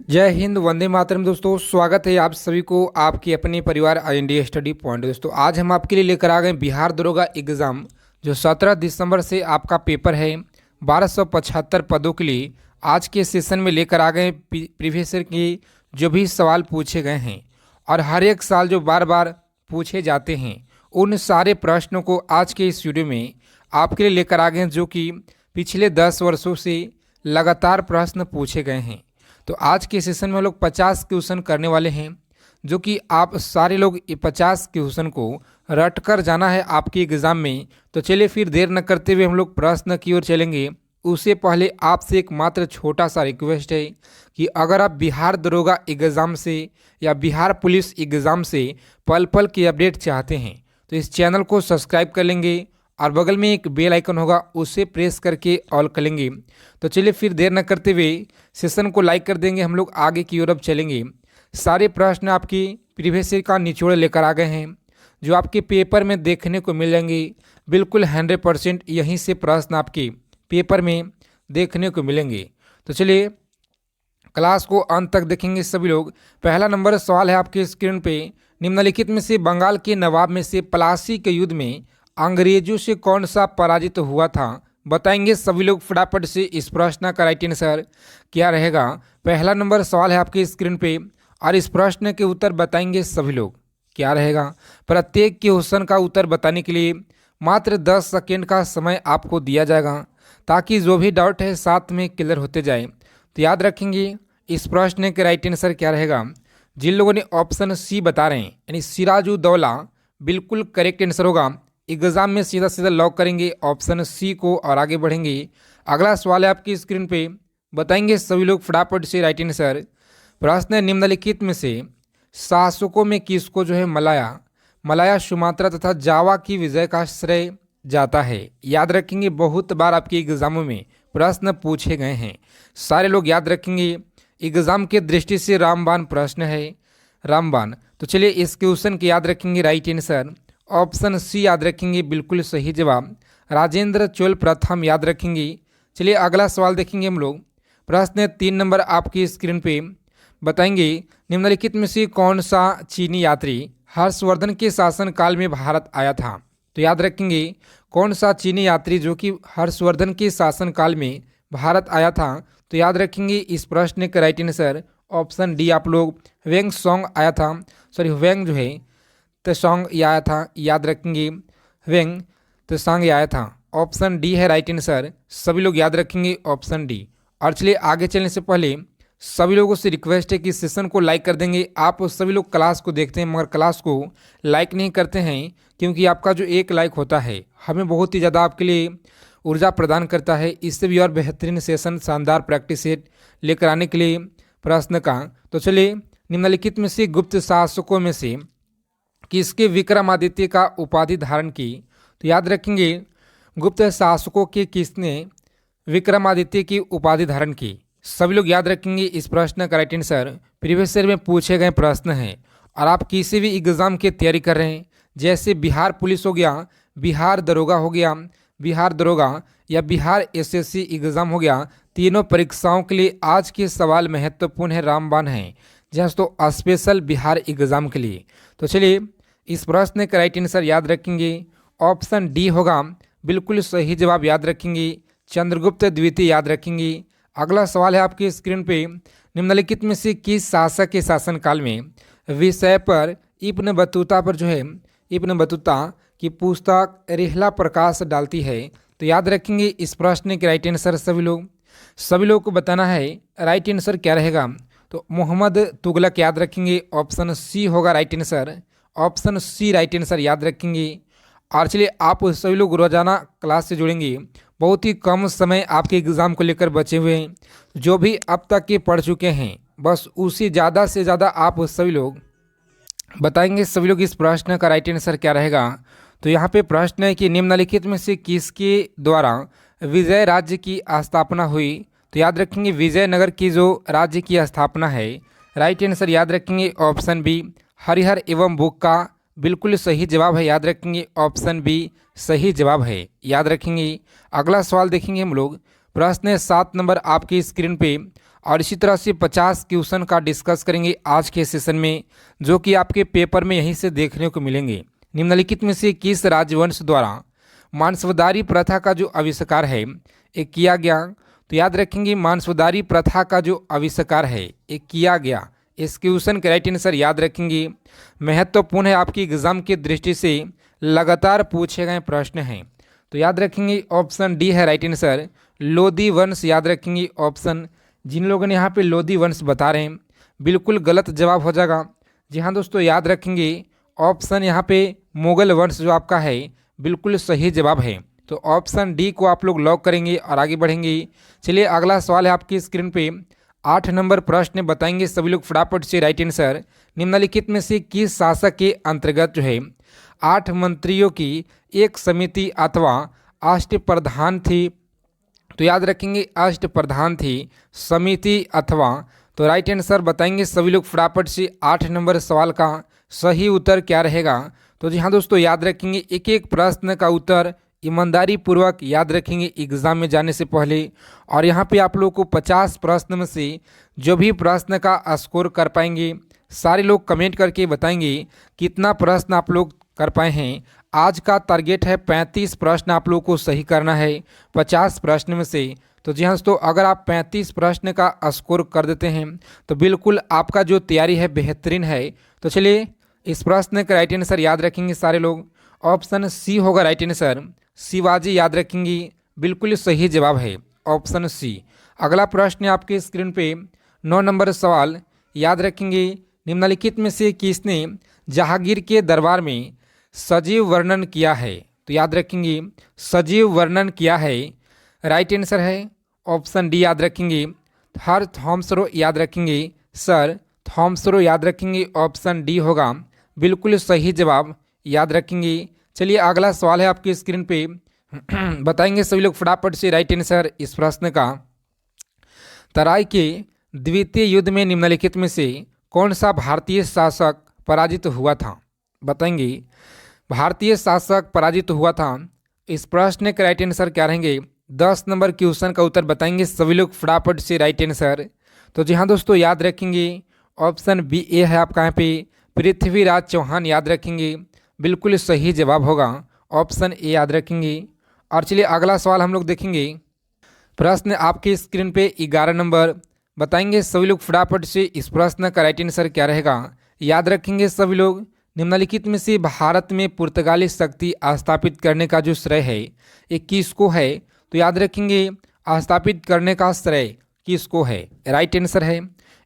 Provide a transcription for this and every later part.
जय हिंद, वंदे मातरम। दोस्तों, स्वागत है आप सभी को आपके अपने परिवार IND स्टडी पॉइंट। दोस्तों, आज हम आपके लिए लेकर आ गए बिहार दरोगा एग्ज़ाम जो 17 दिसंबर से आपका पेपर है। 1275 पदों के लिए आज के सेशन में लेकर आ गए प्रीवियस ईयर के जो भी सवाल पूछे गए हैं और हर एक साल जो बार बार पूछे जाते हैं उन सारे प्रश्नों को आज के इस वीडियो में आपके लिए लेकर आ गए हैं, जो कि पिछले 10 वर्षों से लगातार प्रश्न पूछे गए हैं। तो आज के सेशन में हम लोग 50 क्वेश्चन करने वाले हैं, जो कि आप सारे लोग 50 क्वेश्चन को रट कर जाना है आपके एग्ज़ाम में। तो चलिए फिर देर न करते हुए हम लोग प्रश्न की ओर चलेंगे। उससे पहले आपसे एक मात्र छोटा सा रिक्वेस्ट है कि अगर आप बिहार दरोगा एग्ज़ाम से या बिहार पुलिस एग्ज़ाम से पल पल की अपडेट चाहते हैं तो इस चैनल को सब्सक्राइब कर लेंगे और बगल में एक बेल आइकन होगा, उसे प्रेस करके ऑल कर लेंगे। तो चलिए फिर देर न करते हुए सेशन को लाइक कर देंगे। हम लोग आगे की ओर अब चलेंगे। सारे प्रश्न आपकी प्रीवियस ईयर का निचोड़ लेकर आ गए हैं, जो आपके पेपर में देखने को मिलेंगे। बिल्कुल 100% यहीं से प्रश्न आपके पेपर में देखने को मिलेंगे। तो चलिए क्लास को अंत तक देखेंगे सभी लोग। पहला नंबर सवाल है आपके स्क्रीन पे। निम्नलिखित में से बंगाल के नवाब में से प्लासी के युद्ध में अंग्रेजों से कौन सा पराजित हुआ था? बताएंगे सभी लोग फटाफट से। इस प्रश्न का राइट आंसर क्या रहेगा? पहला नंबर सवाल है आपके स्क्रीन पे और इस प्रश्न के उत्तर बताएंगे सभी लोग। क्या रहेगा? प्रत्येक क्वेश्चन का उत्तर बताने के लिए मात्र 10 सेकेंड का समय आपको दिया जाएगा, ताकि जो भी डाउट है साथ में क्लियर होते जाए। तो याद रखेंगे इस प्रश्न के राइट आंसर क्या रहेगा। जिन लोगों ने ऑप्शन सी बता रहे हैं यानी सिराजुद्दौला, बिल्कुल करेक्ट आंसर होगा। एग्जाम में सीधा सीधा लॉक करेंगे ऑप्शन सी को और आगे बढ़ेंगे। अगला सवाल है आपकी स्क्रीन पे, बताएंगे सभी लोग फटाफट से राइट आंसर। प्रश्न है, निम्नलिखित में से शासकों में किसको जो है मलाया, सुमात्रा तथा जावा की विजय का श्रेय जाता है? याद रखेंगे, बहुत बार आपके एग्जामों में प्रश्न पूछे गए हैं। सारे लोग याद रखेंगे। एग्जाम के दृष्टि से रामबाण प्रश्न है, रामबाण। तो चलिए इस क्वेश्चन के याद रखेंगे राइट आंसर ऑप्शन सी याद रखेंगे, बिल्कुल सही जवाब। राजेंद्र चोल प्रथम याद रखेंगे। चलिए अगला सवाल देखेंगे हम लोग। प्रश्न है 3 नंबर आपकी स्क्रीन पे, बताएंगे निम्नलिखित में से कौन सा चीनी यात्री हर्षवर्धन के शासनकाल में भारत आया था? तो याद रखेंगे कौन सा चीनी यात्री जो कि हर्षवर्धन के शासनकाल में भारत आया था। तो याद रखेंगे इस प्रश्न का राइट आंसर ऑप्शन डी आप लोग वेंग सॉन्ग आया था। सॉरी, वेंग जो है त्सोंग ये आया था। याद रखेंगे वेंग त्सोंग ये आया था। ऑप्शन डी है राइट आंसर। सभी लोग याद रखेंगे ऑप्शन डी। और चलिए आगे चलने से पहले सभी लोगों से रिक्वेस्ट है कि सेशन को लाइक कर देंगे। आप सभी लोग क्लास को देखते हैं मगर क्लास को लाइक नहीं करते हैं, क्योंकि आपका जो एक लाइक होता है हमें बहुत ही ज़्यादा आपके लिए ऊर्जा प्रदान करता है। इससे भी और बेहतरीन सेशन, शानदार प्रैक्टिस सेट लेकर आने के लिए प्रश्न का। तो चलिए निम्नलिखित में से गुप्त शासकों में से किसके विक्रमादित्य का उपाधि धारण की? तो याद रखेंगे गुप्त शासकों के किसने विक्रमादित्य की उपाधि धारण की? सभी लोग याद रखेंगे इस प्रश्न का राइट आंसर प्रीवियस ईयर में पूछे गए प्रश्न हैं। और आप किसी भी एग्जाम की तैयारी कर रहे हैं, जैसे बिहार पुलिस हो गया, बिहार दरोगा हो गया, बिहार दरोगा या बिहार SSC एग्ज़ाम हो गया, तीनों परीक्षाओं के लिए आज के सवाल महत्वपूर्ण है, रामबाण है, जैसे तो स्पेशल बिहार एग्ज़ाम के लिए। तो चलिए इस प्रश्न का राइट आंसर याद रखेंगे ऑप्शन डी होगा, बिल्कुल सही जवाब। याद रखेंगे चंद्रगुप्त द्वितीय याद रखेंगे। अगला सवाल है आपकी स्क्रीन पे, निम्नलिखित में से किस शासक के शासनकाल में विषय पर इब्न बतूता पर जो है इब्न बतूता की पुस्तक रिहला प्रकाश डालती है? तो याद रखेंगे इस प्रश्न के राइट आंसर सभी लोग को बताना है राइट आंसर क्या रहेगा। तो मोहम्मद तुगलक याद रखेंगे, ऑप्शन सी होगा right answer. Option C right answer याद रखेंगे। और चलिए आप सभी लोग रोजाना क्लास से जुड़ेंगे। बहुत ही कम समय आपके एग्ज़ाम को लेकर बचे हुए हैं। जो भी अब तक के पढ़ चुके हैं बस उसी ज़्यादा से ज़्यादा आप सभी लोग बताएंगे सभी लोग इस प्रश्न का राइट आंसर क्या रहेगा। तो यहाँ पे प्रश्न है कि निम्नलिखित में से किसके द्वारा विजय राज्य की स्थापना हुई? तो याद रखेंगे विजयनगर की जो राज्य की स्थापना है, राइट आंसर याद रखेंगे ऑप्शन बी हरिहर एवं बुक्का, बिल्कुल सही जवाब है। याद रखेंगे ऑप्शन बी सही जवाब है। याद रखेंगे। अगला सवाल देखेंगे हम लोग। प्रश्न है 7 नंबर आपकी स्क्रीन पे और इसी तरह से 50 क्वेश्चन का डिस्कस करेंगे आज के सेशन में, जो कि आपके पेपर में यहीं से देखने को मिलेंगे। निम्नलिखित में से किस राजवंश द्वारा मानसवदारी प्रथा का जो आविष्कार है ये किया गया? तो याद रखेंगे मानसवदारी प्रथा का जो आविष्कार है ये किया गया। इस क्वेश्चन के राइट आंसर याद रखेंगे, महत्वपूर्ण है, आपकी एग्जाम की दृष्टि से लगातार पूछे गए प्रश्न हैं। तो याद रखेंगे ऑप्शन डी है राइट आंसर, लोधी वंश। याद रखेंगे ऑप्शन, जिन लोगों ने यहाँ पे लोधी वंश बता रहे हैं बिल्कुल गलत जवाब हो जाएगा। जी हाँ दोस्तों, याद रखेंगे ऑप्शन यहाँ पे मुगल वंश जो आपका है बिल्कुल सही जवाब है। तो ऑप्शन डी को आप लोग लॉक करेंगे और आगे बढ़ेंगे। चलिए अगला सवाल है आपकी स्क्रीन पे 8 नंबर प्रश्न बताएंगे सभी लोग फटाफट से राइट आंसर। निम्नलिखित में से किस शासक के अंतर्गत जो है 8 मंत्रियों की एक समिति अथवा अष्टप्रधान थी? तो याद रखेंगे अष्टप्रधान थी, समिति अथवा। तो राइट आंसर बताएंगे सभी लोग फटाफट से। 8 नंबर सवाल का सही उत्तर क्या रहेगा? तो जी हाँ दोस्तों, याद रखेंगे एक एक प्रश्न का उत्तर ईमानदारी पूर्वक याद रखेंगे एग्जाम में जाने से पहले। और यहाँ पे आप लोगों को 50 प्रश्न में से जो भी प्रश्न का स्कोर कर पाएंगे, सारे लोग कमेंट करके बताएंगे कितना प्रश्न आप लोग कर पाए हैं। आज का टारगेट है 35 प्रश्न आप लोगों को सही करना है 50 प्रश्न में से। तो जी हाँ दोस्तों, अगर आप 35 प्रश्न का स्कोर कर देते हैं तो बिल्कुल आपका जो तैयारी है बेहतरीन है। तो चलिए इस प्रश्न का राइट आंसर याद रखेंगे सारे लोग, ऑप्शन सी होगा राइट आंसर, शिवाजी। याद रखेंगे बिल्कुल सही जवाब है ऑप्शन सी। अगला प्रश्न है आपके स्क्रीन पे 9 नंबर सवाल, याद रखेंगे निम्नलिखित में से किसने जहांगीर के दरबार में सजीव वर्णन किया है? तो याद रखेंगे सजीव वर्णन किया है, राइट आंसर है ऑप्शन डी। याद रखेंगे हर थॉम्सरो। याद रखेंगे सर थॉम्सरो। याद रखेंगे ऑप्शन डी होगा बिल्कुल सही जवाब, याद रखेंगे। चलिए अगला सवाल है आपकी स्क्रीन पे बताएंगे सभी लोग फटाफट से राइट आंसर इस प्रश्न का। तराई के द्वितीय युद्ध में निम्नलिखित में से कौन सा भारतीय शासक पराजित हुआ था? बताएंगे भारतीय शासक पराजित हुआ था। इस प्रश्न के राइट आंसर क्या रहेंगे? 10 नंबर क्वेश्चन का उत्तर बताएंगे सभी लोग फटाफट से राइट आंसर। तो जी हाँ दोस्तों, याद रखेंगे ऑप्शन बी ए है आपका यहाँ पे, पृथ्वीराज चौहान। याद रखेंगे बिल्कुल सही जवाब होगा ऑप्शन ए, याद रखेंगे। और चलिए अगला सवाल हम लोग देखेंगे। प्रश्न आपकी स्क्रीन पे 11 नंबर बताएंगे सभी लोग फटाफट से इस प्रश्न का राइट आंसर क्या रहेगा? याद रखेंगे सभी लोग निम्नलिखित में से भारत में पुर्तगाली शक्ति स्थापित करने का जो श्रेय है ये किसको है? तो याद रखेंगे स्थापित करने का श्रेय किसको है? राइट आंसर है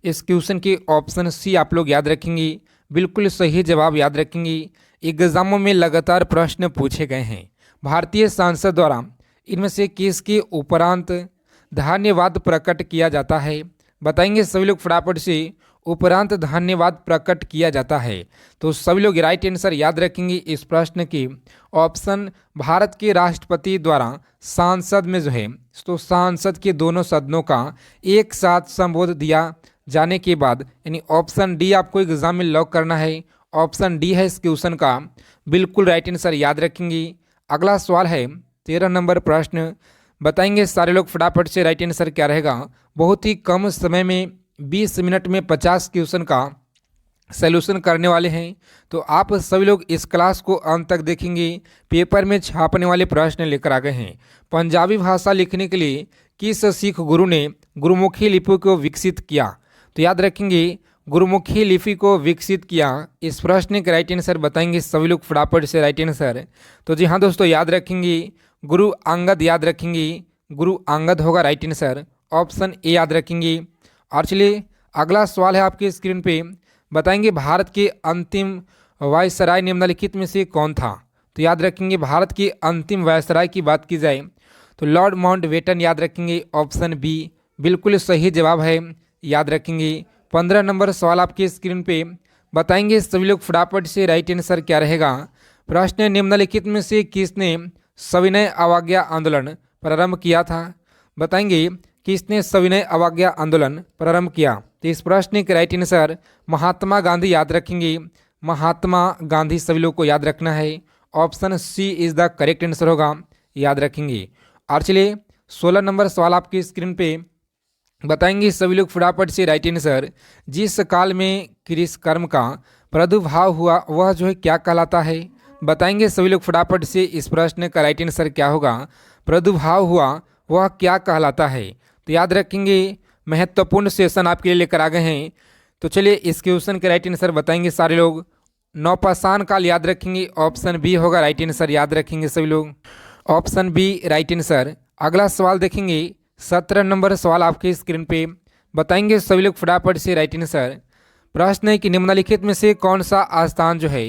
इस क्वेश्चन के ऑप्शन सी आप लोग याद रखेंगे बिल्कुल सही जवाब, याद रखेंगे। एग्जामों में लगातार प्रश्न पूछे गए हैं। भारतीय संसद द्वारा इनमें से किसके उपरांत धन्यवाद प्रकट किया जाता है? बताएंगे सभी लोग फटाफट से, उपरांत धन्यवाद प्रकट किया जाता है। तो सभी लोग राइट आंसर याद रखेंगे इस प्रश्न की ऑप्शन, भारत के राष्ट्रपति द्वारा सांसद में जो है तो सांसद के दोनों सदनों का एक साथ संबोध दिया जाने के बाद, यानी ऑप्शन डी आपको एग्जाम में लॉक करना है। ऑप्शन डी है इस क्वेश्चन का बिल्कुल राइट आंसर, याद रखेंगे। अगला सवाल है 13 नंबर प्रश्न बताएंगे सारे लोग फटाफट से राइट आंसर क्या रहेगा? बहुत ही कम समय में 20 मिनट में 50 क्वेश्चन का सॉल्यूशन करने वाले हैं। तो आप सभी लोग इस क्लास को अंत तक देखेंगे। पेपर में छापने वाले प्रश्न लेकर आ गए हैं। पंजाबी भाषा लिखने के लिए किस सिख गुरु ने गुरुमुखी लिपि को विकसित किया? तो याद रखेंगे गुरुमुखी लिपि को विकसित किया। इस प्रश्न के राइट आंसर बताएंगे सभी लोग फटाफट से राइट आंसर। तो जी हाँ दोस्तों, याद रखेंगे गुरु अंगद। याद रखेंगे गुरु अंगद होगा राइट आंसर, ऑप्शन ए याद रखेंगे। और चलिए अगला सवाल है आपकी स्क्रीन पे बताएंगे भारत के अंतिम वायसराय निम्नलिखित में से कौन था? तो याद रखेंगे भारत के अंतिम वायसराय की बात की जाए तो लॉर्ड माउंटबेटन। याद रखेंगे ऑप्शन बी बिल्कुल सही जवाब है, याद रखेंगे। 15 नंबर सवाल आपकी स्क्रीन पे बताएंगे सभी लोग फटाफट से राइट आंसर क्या रहेगा? प्रश्न, निम्नलिखित में से किसने सविनय अवज्ञा आंदोलन प्रारंभ किया था? बताएंगे किसने सविनय अवज्ञा आंदोलन प्रारंभ किया? तो इस प्रश्न के राइट आंसर महात्मा गांधी। याद रखेंगे महात्मा गांधी सभी लोग को याद रखना है, option C is the correct answer होगा, याद रखेंगे। और चलिए 16 नंबर सवाल आपकी स्क्रीन पे बताएंगे सभी लोग फटाफट से राइट आंसर। जिस काल में कृषि का प्रादुर्भाव हुआ वह जो है क्या कहलाता है? बताएंगे सभी लोग फटाफट से इस प्रश्न का राइट आंसर क्या होगा? प्रादुर्भाव हुआ वह क्या कहलाता है? तो याद रखेंगे, महत्वपूर्ण सेशन आपके लिए लेकर आ गए हैं। तो चलिए इस क्वेश्चन के राइट आंसर बताएंगे सारे लोग। नौपाषाण काल याद रखेंगे, ऑप्शन बी होगा राइट आंसर, याद रखेंगे सभी लोग, ऑप्शन बी राइट आंसर। अगला सवाल देखेंगे, 17 नंबर सवाल आपके स्क्रीन पे। बताएंगे सभी लोग फटाफट से राइट आंसर। प्रश्न है कि निम्नलिखित में से कौन सा स्थान जो है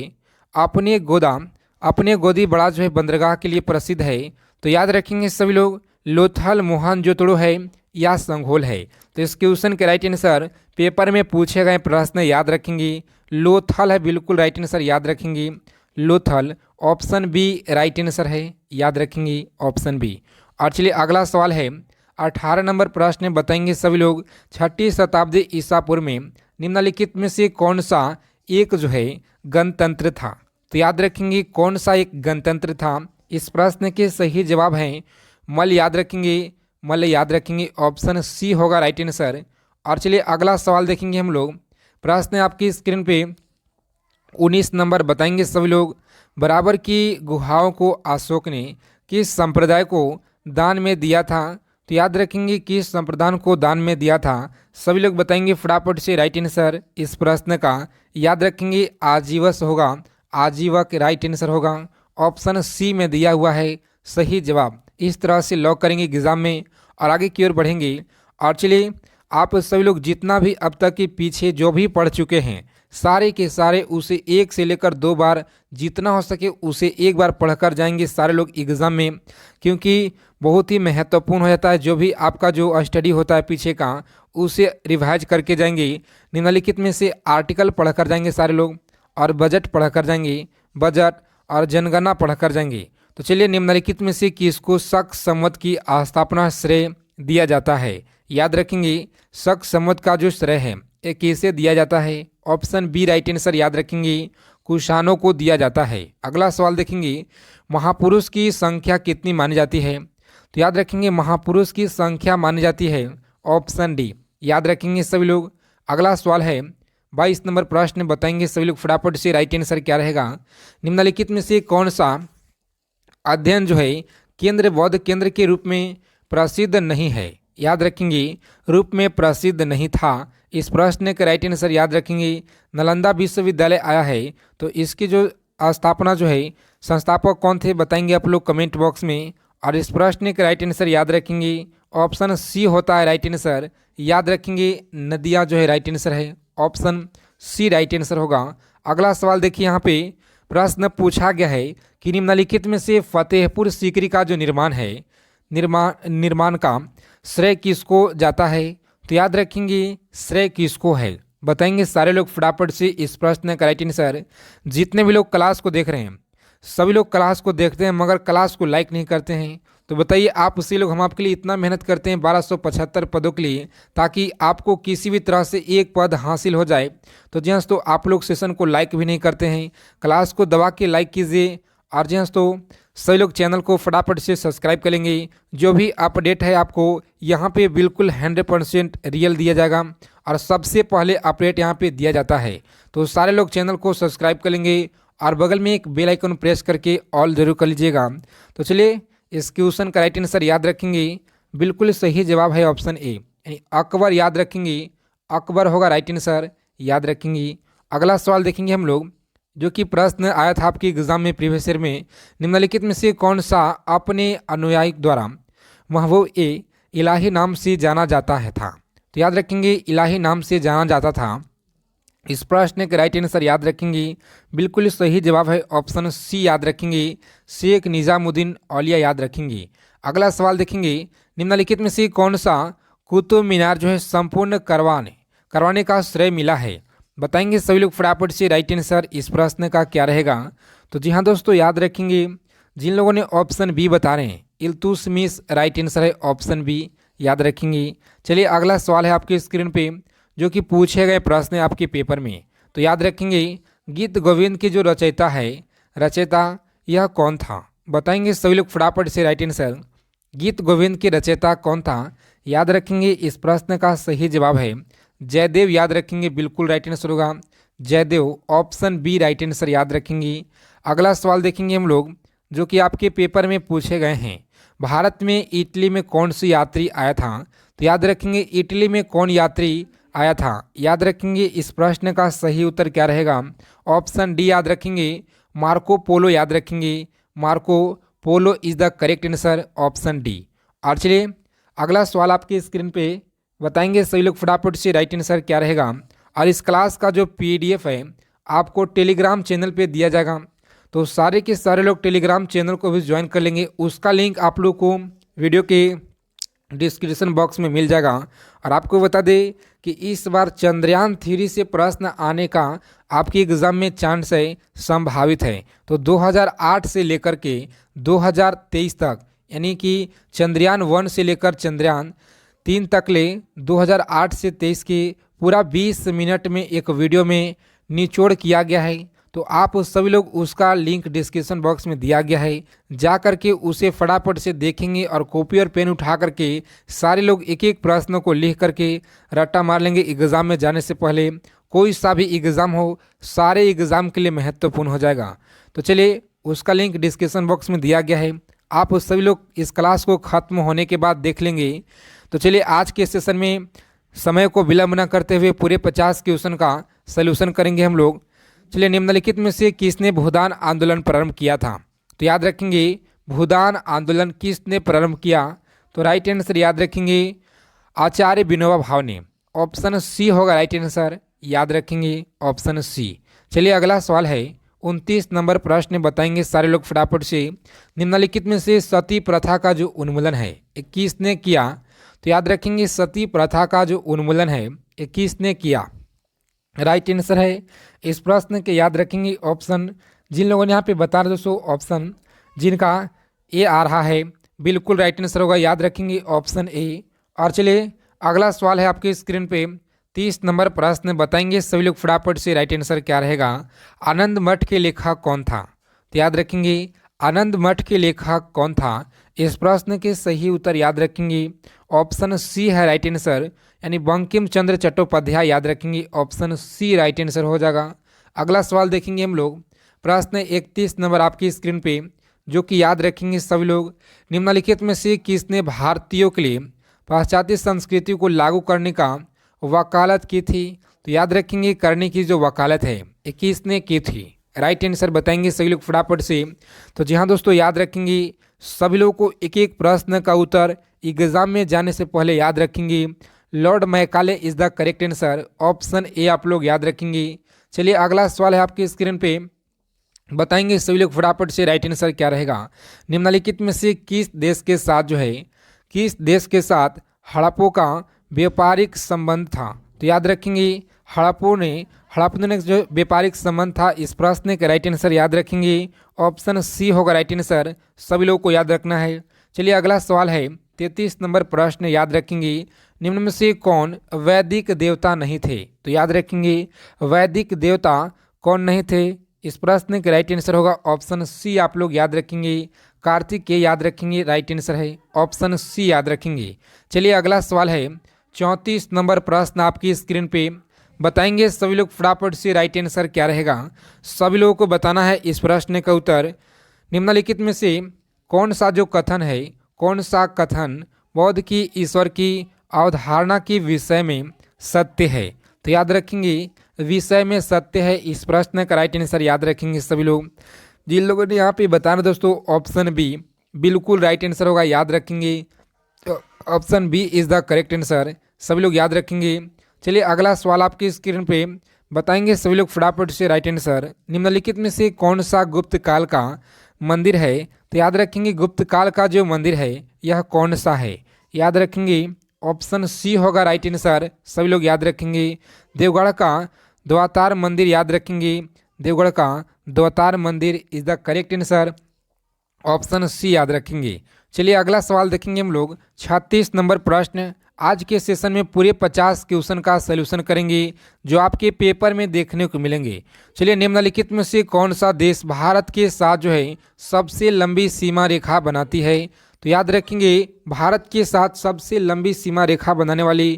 अपने गोदी बड़ा जो है बंदरगाह के लिए प्रसिद्ध है? तो याद रखेंगे सभी लोग, लोथल, मोहनजोदड़ो है या संघोल है? तो इस क्वेश्चन के राइट आंसर पेपर में पूछे गए प्रश्न याद रखेंगे, लोथल है बिल्कुल राइट आंसर, याद रखेंगे Lothal, option B right answer है, याद रखेंगे ऑप्शन बी। और चलिए अगला सवाल है 18 नंबर प्रश्न। बताएंगे सभी लोग, 6ठी शताब्दी ईसा पूर्व में निम्नलिखित में से कौन सा एक जो है गणतंत्र था? तो याद रखेंगे कौन सा एक गणतंत्र था? इस प्रश्न के सही जवाब हैं मल, याद रखेंगे मल, याद रखेंगे ऑप्शन सी होगा राइट आंसर। और चलिए अगला सवाल देखेंगे हम लोग। प्रश्न आपकी स्क्रीन पे 19 नंबर। बताएंगे सभी लोग, बराबर की गुहाओं को अशोक ने किस संप्रदाय को दान में दिया था? तो याद रखेंगे किस संप्रदाय को दान में दिया था? सभी लोग बताएंगे फटाफट से राइट आंसर इस प्रश्न का, याद रखेंगे आजीवस होगा, आजीवक राइट आंसर होगा, ऑप्शन सी में दिया हुआ है सही जवाब। इस तरह से लॉक करेंगे एग्जाम में और आगे की ओर बढ़ेंगे। और चलिए आप सभी लोग जितना भी अब तक के पीछे जो भी पढ़ चुके हैं सारे के सारे उसे एक से लेकर 2 बार जितना हो सके उसे एक बार पढ़कर जाएंगे सारे लोग एग्ज़ाम में, क्योंकि बहुत ही महत्वपूर्ण हो जाता है। जो भी आपका जो स्टडी होता है पीछे का उसे रिवाइज करके जाएंगे। निम्नलिखित में से आर्टिकल पढ़कर जाएंगे सारे लोग, और बजट पढ़कर जाएंगे, बजट और जनगणना पढ़कर जाएंगे। तो चलिए निम्नलिखित में से किसको शक संवत की स्थापना श्रेय दिया जाता है? याद रखेंगे शक संवत का जो श्रेय है ये किसे दिया जाता है? ऑप्शन बी राइट आंसर, याद रखेंगे कुषाणों को दिया जाता है। अगला सवाल देखेंगे, महापुरुष की संख्या कितनी मानी जाती है? तो याद रखेंगे महापुरुष की संख्या मानी जाती है ऑप्शन डी, याद रखेंगे सभी लोग। अगला सवाल है 22 नंबर प्रश्न। बताएंगे सभी लोग फटाफट से राइट आंसर क्या रहेगा? निम्नलिखित में से कौन सा अध्ययन जो है केंद्र बौद्ध केंद्र के रूप में प्रसिद्ध नहीं है? याद रखेंगे रूप में प्रसिद्ध नहीं था। इस प्रश्न का राइट आंसर याद रखेंगे नालंदा विश्वविद्यालय आया है। तो इसकी जो स्थापना जो है संस्थापक कौन थे बताएंगे आप लोग कमेंट बॉक्स में। और इस प्रश्न का राइट आंसर याद रखेंगे ऑप्शन सी होता है राइट आंसर, याद रखेंगे नदिया जो है राइट आंसर है, ऑप्शन सी राइट आंसर होगा। अगला सवाल देखिए, यहाँ पे प्रश्न पूछा गया है कि निम्नलिखित में से फतेहपुर सीकरी का जो निर्माण है निर्माण का श्रेय किसको जाता है? तो याद रखेंगे श्रेय किसको है? बताएंगे सारे लोग फटाफट से इस प्रश्न का राइट आंसर। जितने भी लोग क्लास को देख रहे हैं सभी लोग क्लास को देखते हैं मगर क्लास को लाइक नहीं करते हैं, तो बताइए आप उसी लोग, हम आपके लिए इतना मेहनत करते हैं 1275 पदों के लिए ताकि आपको किसी भी तरह से एक पद हासिल हो जाए। तो जी हाँ, तो आप लोग सेशन को लाइक भी नहीं करते हैं, क्लास को दबा के लाइक कीजिए। और जी हाँ, तो सभी लोग चैनल को फटाफट से सब्सक्राइब कर लेंगे। जो भी अपडेट है आपको यहाँ पे बिल्कुल 100% रियल दिया जाएगा और सबसे पहले अपडेट यहाँ पे दिया जाता है। तो सारे लोग चैनल को सब्सक्राइब कर लेंगे और बगल में एक बेल आइकन प्रेस करके ऑल जरूर कर लीजिएगा। तो चलिए इस क्वेश्चन का राइट आंसर याद रखेंगे बिल्कुल सही जवाब है ऑप्शन ए, यानी अकबर, याद रखेंगे अकबर होगा राइट आंसर, याद रखेंगे। अगला सवाल देखेंगे हम लोग, जो कि प्रश्न आया था आपके एग्जाम में प्रीवियस ईयर में, निम्नलिखित में से कौन सा अपने अनुयायी द्वारा महबूब ए इलाही नाम से जाना जाता है था? तो याद रखेंगे इलाही नाम से जाना जाता था। इस प्रश्न के राइट आंसर याद रखेंगे बिल्कुल सही जवाब है ऑप्शन सी, याद रखेंगे शेख निजामुद्दीन औलिया, याद रखेंगे। अगला सवाल देखेंगे, निम्नलिखित में से कौन सा कुतुब मीनार जो है संपूर्ण करवाने का श्रेय मिला है? बताएंगे सभी लोग फटाफट से राइट आंसर इस प्रश्न का क्या रहेगा? तो जी हाँ दोस्तों, याद रखेंगे जिन लोगों ने ऑप्शन बी बता रहे हैं इल्तुतमिश राइट आंसर है ऑप्शन बी, याद रखेंगे। चलिए अगला सवाल है आपके स्क्रीन पे जो कि पूछे गए प्रश्न है आपके पेपर में। तो याद रखेंगे गीत गोविंद के जो रचयिता यह कौन था? बताएंगे सभी लोग फटाफट से राइट आंसर। गीत गोविंद के रचयिता कौन था? याद रखेंगे इस प्रश्न का सही जवाब है जयदेव। याद रखेंगे बिल्कुल राइट आंसर होगा Jayadev, option B right answer याद रखेंगे। अगला सवाल देखेंगे हम लोग जो कि आपके पेपर में पूछे गए हैं। भारत में इटली में कौन सी यात्री आया था? तो याद रखेंगे इटली में कौन यात्री आया था? याद रखेंगे इस प्रश्न का सही उत्तर क्या रहेगा? ऑप्शन डी याद रखेंगे मार्को पोलो। याद रखेंगे Marco Polo is the correct answer, option D. और चलिए अगला सवाल आपके स्क्रीन पे बताएंगे सभी लोग फटाफट से राइट आंसर क्या रहेगा। और इस क्लास का जो पीडीएफ है आपको टेलीग्राम चैनल पे दिया जाएगा, तो सारे के सारे लोग टेलीग्राम चैनल को भी ज्वाइन कर लेंगे। उसका लिंक आप लोग को वीडियो के डिस्क्रिप्शन बॉक्स में मिल जाएगा। और आपको बता दें कि इस बार चंद्रयान 3 से प्रश्न आने का आपके एग्ज़ाम में चांस है, संभावित है। तो 2008 से लेकर के 2023 तक, यानी कि चंद्रयान 1 से लेकर चंद्रयान 3 तक ले 2008 से 23 के पूरा 20 मिनट में एक वीडियो में निचोड़ किया गया है। तो आप सभी लोग उसका लिंक डिस्क्रिप्शन बॉक्स में दिया गया है, जा करके उसे फटाफट से देखेंगे और कॉपी और पेन उठा करके सारे लोग एक एक प्रश्नों को लिख करके रट्टा मार लेंगे एग्ज़ाम में जाने से पहले। कोई सा भी एग्ज़ाम हो, सारे एग्ज़ाम के लिए महत्वपूर्ण हो जाएगा। तो चलिए उसका लिंक डिस्क्रिप्शन बॉक्स में दिया गया है, आप सभी लोग इस क्लास को ख़त्म होने के बाद देख लेंगे। तो चलिए आज के सेशन में समय को विलंब न करते हुए पूरे 50 क्वेश्चन का सलूशन करेंगे हम लोग। चलिए निम्नलिखित में से किसने भूदान आंदोलन प्रारंभ किया था? तो याद रखेंगे भूदान आंदोलन किसने प्रारंभ किया? तो राइट आंसर याद रखेंगे आचार्य विनोबा भावे ने, ऑप्शन सी होगा राइट आंसर, याद रखेंगे ऑप्शन सी। चलिए अगला सवाल है 29 नंबर प्रश्न बताएंगे सारे लोग फटाफट से। निम्नलिखित में से सती प्रथा का जो उन्मूलन है ये किसने किया? तो याद रखेंगे सती प्रथा का जो उन्मूलन है ये किसने किया? राइट आंसर है इस प्रश्न के याद रखेंगे ऑप्शन, जिन लोगों ने यहाँ पे बता रहे दोस्तों ऑप्शन जिनका ए आ रहा है बिल्कुल राइट आंसर होगा, याद रखेंगे ऑप्शन ए। और चलिए अगला सवाल है आपके स्क्रीन पे 30 नंबर प्रश्न बताएंगे सभी लोग फटाफट से राइट आंसर क्या रहेगा। आनंद मठ के लेखक कौन था? तो याद रखेंगे आनंद मठ के लेखक कौन था? इस प्रश्न के सही उत्तर याद रखेंगे ऑप्शन सी है राइट आंसर, यानी बंकिम चंद्र चट्टोपाध्याय। याद रखेंगे ऑप्शन सी राइट आंसर हो जाएगा। अगला सवाल देखेंगे हम लोग प्रश्न 31 नंबर आपकी स्क्रीन पे, जो कि याद रखेंगे सभी लोग निम्नलिखित में से किसने भारतीयों के लिए पाश्चात्य संस्कृति को लागू करने का वकालत की थी? तो याद रखेंगे करने की जो वकालत है ये किसने की थी? राइट आंसर बताएंगे सभी लोग फटाफट से। तो जी हाँ दोस्तों, याद रखेंगे सभी लोगों को एक एक प्रश्न का उत्तर एग्जाम में जाने से पहले याद रखेंगे Lord Macaulay is the correct answer, option A आप लोग याद रखेंगे। चलिए अगला सवाल है आपके स्क्रीन पे, बताएंगे सभी लोग फटाफट से राइट आंसर क्या रहेगा। निम्नलिखित में से किस देश के साथ जो है किस देश के साथ हड़प्पा का व्यापारिक संबंध था? तो याद रखेंगे हड़प्पा ने जो व्यापारिक संबंध था, इस प्रश्न के राइट आंसर याद रखेंगे ऑप्शन सी होगा राइट आंसर, सभी लोगों को याद रखना है। चलिए अगला सवाल है 33 नंबर प्रश्न, याद रखेंगे निम्न में से कौन वैदिक देवता नहीं थे? तो याद रखेंगे वैदिक देवता कौन नहीं थे? इस प्रश्न के राइट आंसर होगा ऑप्शन सी आप लोग याद रखेंगे कार्तिकेय। याद रखेंगे राइट आंसर है ऑप्शन सी याद रखेंगे। चलिए अगला सवाल है 34 नंबर प्रश्न आपकी स्क्रीन पे, बताएंगे सभी लोग फटाफट से राइट आंसर क्या रहेगा। सभी लोगों को बताना है इस प्रश्न का उत्तर। निम्नलिखित में से कौन सा जो कथन है, कौन सा कथन बौद्ध की ईश्वर की अवधारणा के विषय में सत्य है? तो याद रखेंगे विषय में सत्य है, इस प्रश्न का राइट आंसर याद रखेंगे सभी लोग। जिन लोगों ने यहाँ पे बताना दोस्तों ऑप्शन बी बिल्कुल राइट आंसर होगा, याद रखेंगे option B is the correct answer, सभी लोग याद रखेंगे। चलिए अगला सवाल आपकी स्क्रीन पे, बताएंगे सभी लोग फटाफट से राइट आंसर। निम्नलिखित में से कौन सा गुप्त काल का मंदिर है? तो याद रखेंगे गुप्त काल का जो मंदिर है यह कौन सा है? याद रखेंगे ऑप्शन सी होगा राइट आंसर, सभी लोग याद रखेंगे देवगढ़ का द्वातार मंदिर। याद रखेंगे देवगढ़ का द्वातार मंदिर is the correct answer, option C याद रखेंगे। चलिए अगला सवाल देखेंगे हम लोग 36 नंबर प्रश्न, आज के सेशन में पूरे 50 क्वेश्चन का सलूशन करेंगे जो आपके पेपर में देखने को मिलेंगे। चलिए निम्नलिखित में से कौन सा देश भारत के साथ जो है सबसे लंबी सीमा रेखा बनाती है? तो याद रखेंगे भारत के साथ सबसे लंबी सीमा रेखा बनाने वाली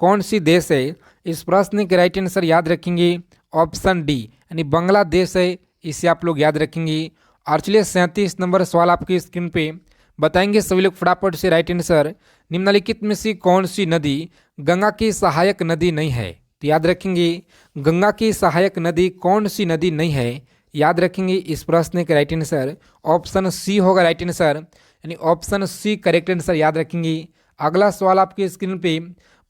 कौन सी देश है। इस प्रश्न के राइट आंसर याद रखेंगे ऑप्शन डी यानी बांग्लादेश है, इसे आप लोग याद रखेंगे। और चलिए 37 नंबर सवाल आपकी स्क्रीन पे बताएंगे सभी लोग फटाफट से राइट आंसर। निम्नलिखित में से कौन सी नदी गंगा की सहायक नदी नहीं है। तो याद रखेंगे गंगा की सहायक नदी कौन सी नदी नहीं है, याद रखेंगे इस प्रश्न का राइट आंसर ऑप्शन सी होगा राइट आंसर, यानी ऑप्शन सी करेक्ट आंसर याद रखेंगे। अगला सवाल आपकी स्क्रीन पे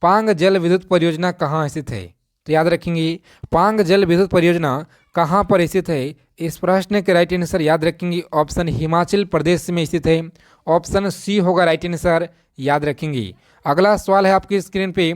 पांग जल विद्युत परियोजना कहाँ स्थित है। तो याद रखेंगे पांग जल विद्युत परियोजना कहाँ पर स्थित है। इस प्रश्न के राइट आंसर याद रखेंगे ऑप्शन हिमाचल प्रदेश में स्थित है, ऑप्शन सी होगा राइट आंसर याद रखेंगे। अगला सवाल है आपकी स्क्रीन पे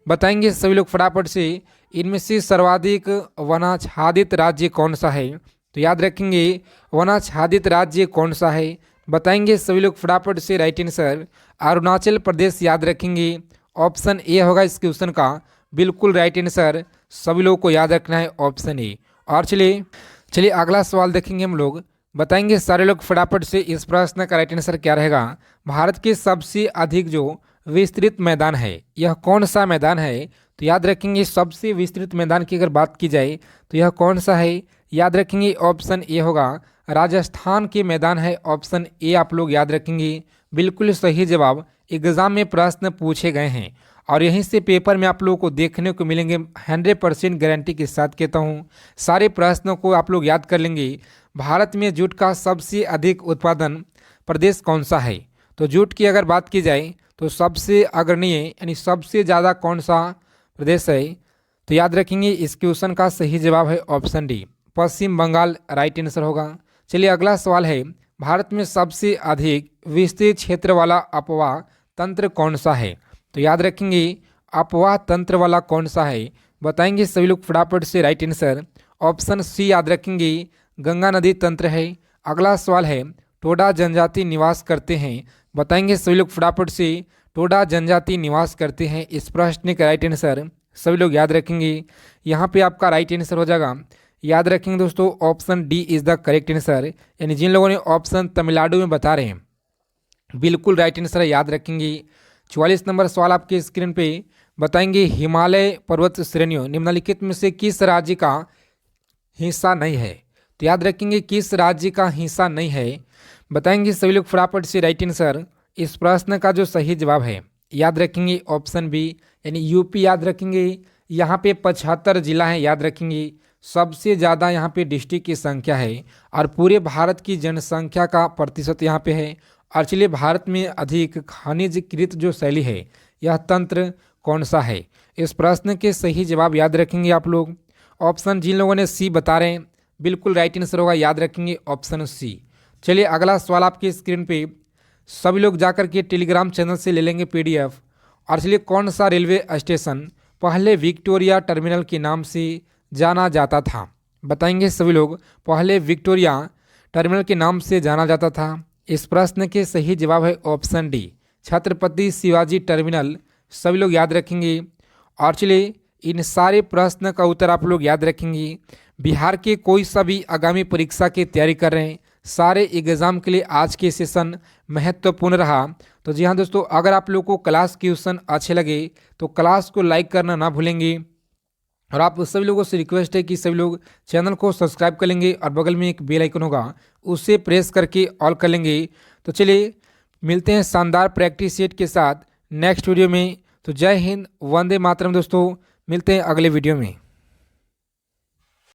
बताएंगे सभी लोग फटाफट से इनमें से सर्वाधिक वनाच्छादित राज्य कौन सा है। तो याद रखेंगे वनाच्छादित राज्य कौन सा है, बताएंगे सभी लोग फटाफट से राइट आंसर अरुणाचल प्रदेश याद रखेंगे। ऑप्शन ए होगा इस क्वेश्चन का बिल्कुल राइट आंसर, सभी लोगों को याद रखना है ऑप्शन ए। और चलिए अगला सवाल देखेंगे हम लोग, बताएंगे सारे लोग फटाफट से इस प्रश्न का राइट आंसर क्या रहेगा। भारत के सबसे अधिक जो विस्तृत मैदान है यह कौन सा मैदान है। तो याद रखेंगे सबसे विस्तृत मैदान की अगर बात की जाए तो यह कौन सा है, याद रखेंगे ऑप्शन ए होगा राजस्थान के मैदान है, ऑप्शन ए आप लोग याद रखेंगे बिल्कुल सही जवाब एग्जाम में प्रश्न पूछे गए हैं और यहीं से पेपर में आप लोगों को देखने को मिलेंगे। 100% गारंटी के साथ कहता हूँ सारे प्रश्नों को आप लोग याद कर लेंगे। भारत में जूट का सबसे अधिक उत्पादन प्रदेश कौन सा है। तो जूट की अगर बात की जाए तो सबसे अग्रणीय यानी सबसे ज़्यादा कौन सा प्रदेश है। तो याद रखेंगे इस क्वेश्चन का सही जवाब है ऑप्शन डी पश्चिम बंगाल राइट आंसर होगा। चलिए अगला सवाल है भारत में सबसे अधिक विस्तृत क्षेत्र वाला अपवाह तंत्र कौन सा है। तो याद रखेंगे अपवाह तंत्र वाला कौन सा है, बताएंगे सभी लोग फटाफट से राइट आंसर ऑप्शन सी याद रखेंगे गंगा नदी तंत्र है। अगला सवाल है टोडा जनजाति निवास करते हैं, बताएंगे सभी लोग फटाफट से टोडा जनजाति निवास करते हैं। इस प्रश्न का राइट आंसर सभी लोग याद रखेंगे, यहाँ पे आपका राइट आंसर हो जाएगा याद रखेंगे दोस्तों option D is the correct answer, यानी जिन लोगों ने ऑप्शन तमिलनाडु में बता रहे हैं बिल्कुल राइट आंसर है, याद रखेंगे। 44 नंबर सवाल आपके स्क्रीन पे बताएंगे हिमालय पर्वत श्रेणियों निम्नलिखित में से किस राज्य का हिस्सा नहीं है। तो याद रखेंगे किस राज्य का हिस्सा नहीं है, बताएंगे सभी लोग फटाफट से राइट आंसर। इस प्रश्न का जो सही जवाब है याद रखेंगे ऑप्शन बी यानी यूपी याद रखेंगे। यहाँ पे 75 जिला हैं, याद रखेंगे सबसे ज़्यादा यहाँ पे डिस्ट्रिक्ट की संख्या है और पूरे भारत की जनसंख्या का प्रतिशत यहाँ पे है। और चलिए भारत में अधिक खनिजकृत जो शैली है यह तंत्र कौन सा है। इस प्रश्न के सही जवाब याद रखेंगे आप लोग। ऑप्शन जिन लोगों ने सी बता रहे हैं बिल्कुल राइट आंसर होगा, याद रखेंगे ऑप्शन सी। चलिए अगला सवाल आपकी स्क्रीन पे सभी लोग जाकर के टेलीग्राम चैनल से ले लेंगे पीडीएफ। और चलिए कौन सा रेलवे स्टेशन पहले विक्टोरिया टर्मिनल के नाम से जाना जाता था, बताएंगे सभी लोग पहले विक्टोरिया टर्मिनल के नाम से जाना जाता था। इस प्रश्न के सही जवाब है option D Chhatrapati Shivaji terminal, सभी लोग याद रखेंगे। और चलिए इन सारे प्रश्न का उत्तर आप लोग याद रखेंगे। बिहार के कोई सा भी आगामी परीक्षा की तैयारी कर रहे हैं सारे एग्जाम के लिए आज के सेशन महत्वपूर्ण रहा। तो जी हाँ दोस्तों, अगर आप लोग को क्लास क्वेश्चन अच्छे लगे तो क्लास को लाइक करना ना भूलेंगे और आप सभी लोगों से रिक्वेस्ट है कि सभी लोग चैनल को सब्सक्राइब कर लेंगे और बगल में एक बेल आइकन होगा उसे प्रेस करके ऑल कर लेंगे। तो चलिए मिलते हैं शानदार प्रैक्टिस सेट के साथ नेक्स्ट वीडियो में। तो जय हिंद, वंदे मातरम दोस्तों, मिलते हैं अगले वीडियो में।